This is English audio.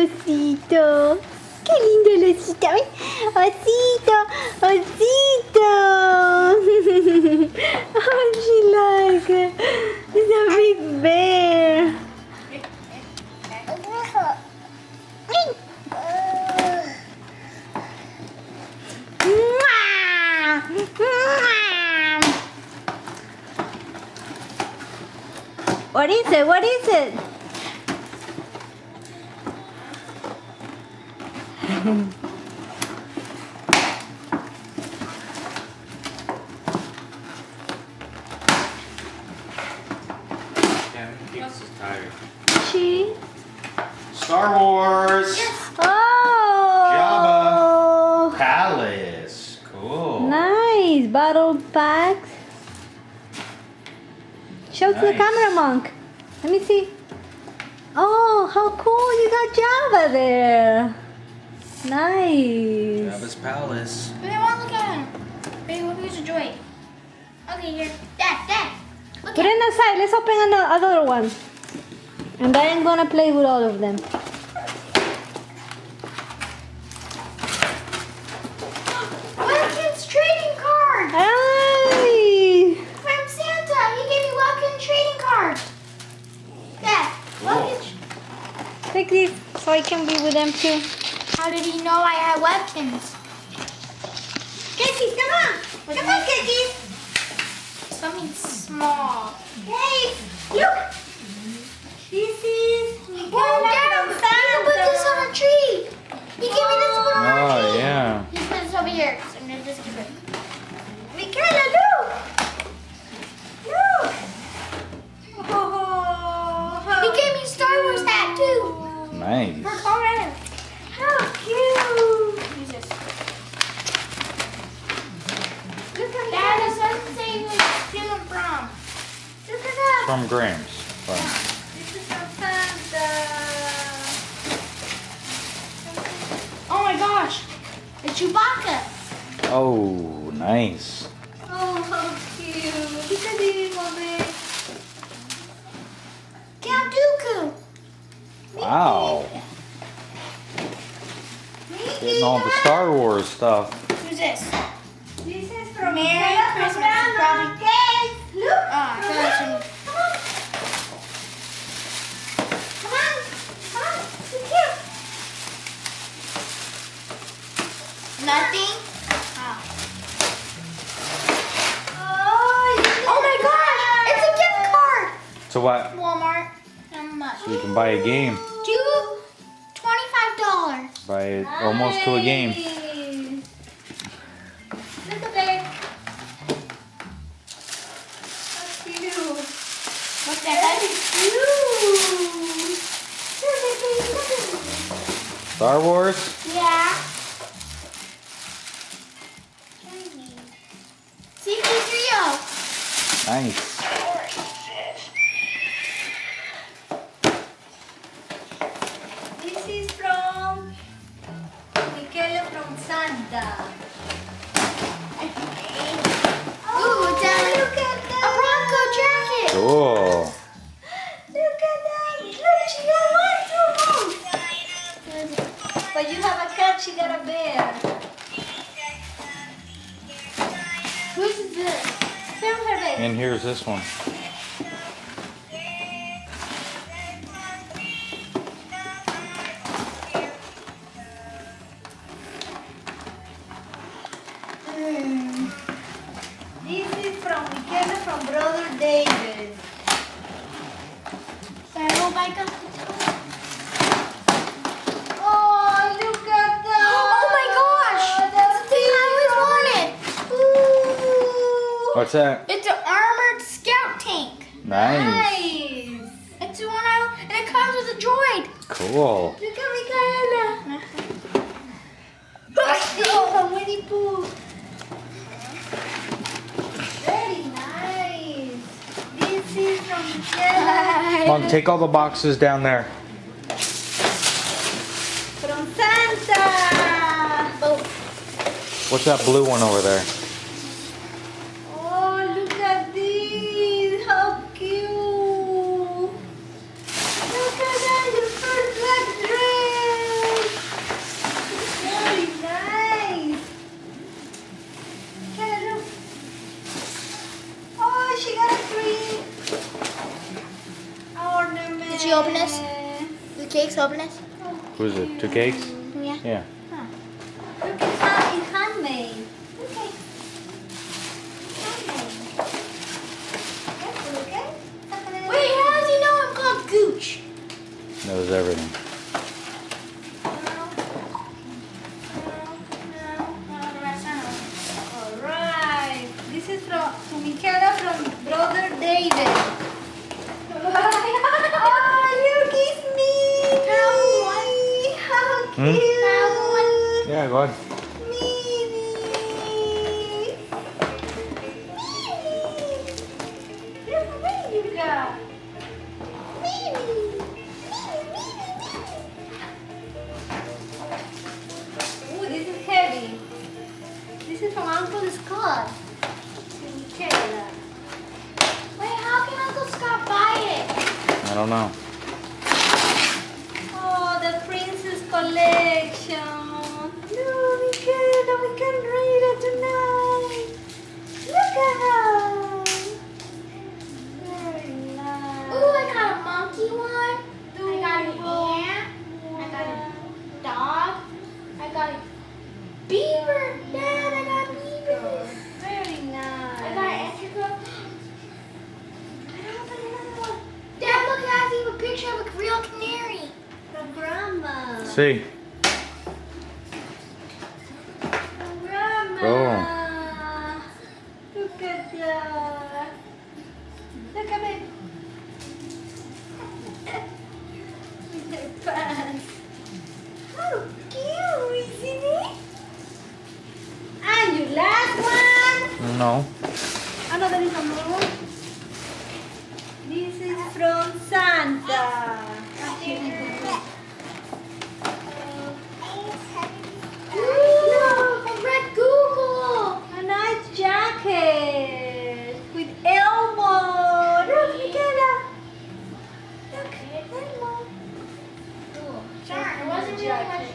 osito. Qué lindo el osito. ¿Ves? Osito, osito. Oh, she like it. It's a big bear. What is it? What is it? Yeah, Kix is tired. She? Star Wars Oh! Jabba. Palace. Cool. Nice. Battle packs. Show to the Nice. camera, Monk. Let me see. Oh, how cool. You got Java there. Nice. Jabba's Palace. But I want to look at him. Baby, look who's a joy. Okay, here. Dad. Look Put at it aside. Let's open another one. And then I'm gonna play with all of them. Welkin's trading card Ay! from Santa. He gave me Welkin trading card. Dad, Welkin. Take this so I can be with them too. How did he know I had Welkins? Cookies, come on! Come on, Cookies! Something small. Hey, look! This is Oh, Dad, you can put this on a tree. He gave me this one on a Oh, tree. yeah. He put this over here. So I'm gonna just give it. Michaela, look! Look! Oh, He gave me Star Wars hat too. Nice. For Colorado. how cute! Use this. Look at Dad, that! this doesn't say who it's stealing from. Look at that! From Grams. Fun. This is from Santa. Oh my gosh. It's Chewbacca. Oh, nice. Oh, how cute! Look at this, mommy. Count Dooku. Wow. Getting all the Star Wars stuff. Who's this? This is from Merry Michaela Christmas, from Grandma. Robbie. Yes, look! Ah, I thought it was Come on! Come on! So cute! nothing. Oh Oh my gosh! It's a gift card. So what? Walmart. How much? So you can buy a game. $25. Buy it almost to a game. Nice. Look at that. So cute. What's that? Cute. Star Wars? Yeah. C3PO. Nice. This is from Michaela from Santa. Ooh, it's look at a that. Bronco jacket. Cool. Look at that. Look, she got one too. But you have a cat, she got a bear. Who's this? Film her, baby. And here's this one. This is from Michaela from Brother David. Federal bike. Oh, look at that. Oh my gosh! That's the thing I always wanted. Ooh. What's that? It's an armored scout tank. Nice. Nice. It's the one and it comes with a droid. Cool. Look at Michaela. Oh, Winnie Pooh. Very nice. This is from Michaela Come on, take all the boxes down there. from Santa. Oh, What's that blue one over there? Oh, look at this. How cute. Look at that, your first black dress. she open this? The cakes open this? Who's it? 2 cakes? Yeah. Yeah. Look, it's handmade. Okay. Wait, how does he know I'm called Gooch? Knows everything. Alright. This is from to Michaela from Brother David. Oh, look, it's me. How Hmm? cute. Yeah, go ahead. Mimi. Look where you go. Ooh, this is heavy. This is from Uncle Scott. To Michaela. Wait, how can Uncle Scott buy it? I don't know. Oh, the Princess Collection. Look, Michaela, we can read it tonight. Look at her. Very nice. Ooh, I got a monkey one. I got an Beautiful. ant. I got a dog. I got a beaver. Dad, I got beavers. Very nice. I got an antelope. I don't have another one. Dad, look, I have a picture of a real canary. From Grandma. See. From Grandma. Oh. Look at that. Look at it. With her pants. How cute, isn't it? And your last one. No. Another is from Lord. This is from Santa. Ooh, a red Google. A nice jacket with elbow. Look, Michaela. Look, elbow. Sorry, I wasn't really much